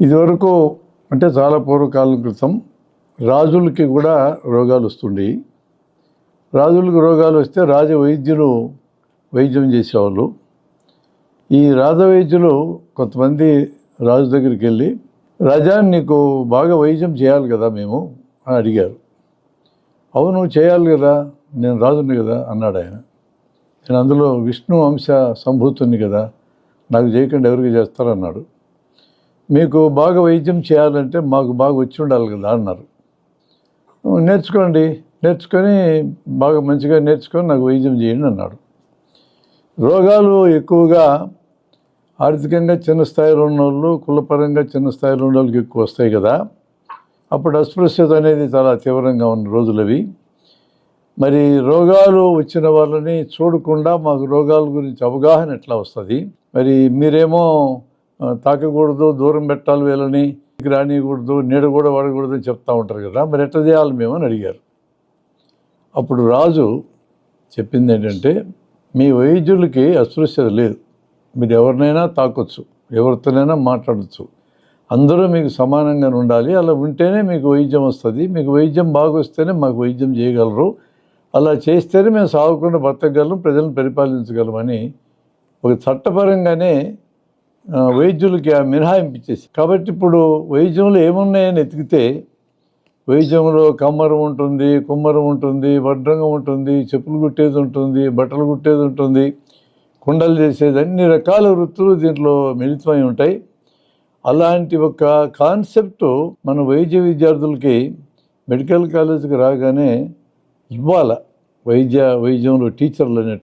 ఇదివరకు అంటే చాలా పూర్వకాలం క్రితం రాజులకి కూడా రోగాలు వస్తుండేవి. రాజులకు రోగాలు వస్తే రాజవైద్యులు వైద్యం చేసేవాళ్ళు. ఈ రాజవైద్యులు కొంతమంది రాజు దగ్గరికి వెళ్ళి, రాజా నీకు బాగా వైద్యం చేయాలి కదా మేము అని అడిగారు. అవును చేయాలి కదా, నేను రాజుని కదా అన్నాడు ఆయన. నేను అందులో విష్ణు అంశ సంభూతుని కదా, నాకు చేయకుండా ఎవరికి చేస్తారన్నాడు. మీకు బాగా వైద్యం చేయాలంటే మాకు బాగా వచ్చి ఉండాలి కదా అన్నారు. నేర్చుకొని బాగా మంచిగా నేర్చుకొని నాకు వైద్యం చేయండి అన్నాడు. రోగాలు ఎక్కువగా ఆర్థికంగా చిన్న స్థాయిలో ఉన్న వాళ్ళు, కులపరంగా చిన్న స్థాయిలో ఉన్న వాళ్ళకి ఎక్కువ వస్తాయి కదా. అప్పుడు అస్పృశ్యత అనేది చాలా తీవ్రంగా ఉన్న రోజులు అవి. మరి రోగాలు వచ్చిన వాళ్ళని చూడకుండా మాకు రోగాల గురించి అవగాహన ఎట్లా వస్తుంది? మరి మీరేమో తాకకూడదు, దూరం పెట్టాలి వీళ్ళని, రానియకూడదు, నీడ కూడా వాడకూడదు అని చెప్తా ఉంటారు కదా, మరి ఎట్లా చేయాలి మేము అని అడిగారు. అప్పుడు రాజు చెప్పింది ఏంటంటే, మీ వైద్యులకి అస్పృశ్యత లేదు, మీరు ఎవరినైనా తాకొచ్చు, ఎవరితోనైనా మాట్లాడచ్చు, అందరూ మీకు సమానంగా ఉండాలి, అలా ఉంటేనే మీకు వైద్యం వస్తుంది, మీకు వైద్యం బాగా వస్తేనే మాకు వైద్యం చేయగలరు, అలా చేస్తేనే మేము సాగకుండా బతకగలం, ప్రజలను పరిపాలించగలమని ఒక చట్టపరంగానే వైద్యులకి ఆ మినహాయింపు ఇచ్చేసి. కాబట్టి ఇప్పుడు వైద్యంలో ఏమున్నాయని ఎతికితే వైద్యంలో కమ్మరం ఉంటుంది, కుమ్మరం ఉంటుంది, వడ్రంగం ఉంటుంది, చెప్పులు కుట్టేది ఉంటుంది, బట్టలు కుట్టేది ఉంటుంది, కుండలు చేసేది, అన్ని రకాల వృత్తులు దీంట్లో మిళితమై ఉంటాయి. అలాంటి ఒక కాన్సెప్టు మన వైద్య విద్యార్థులకి మెడికల్ కాలేజీకి రాగానే ఇవ్వాలి. వైద్యంలో టీచర్లు అనే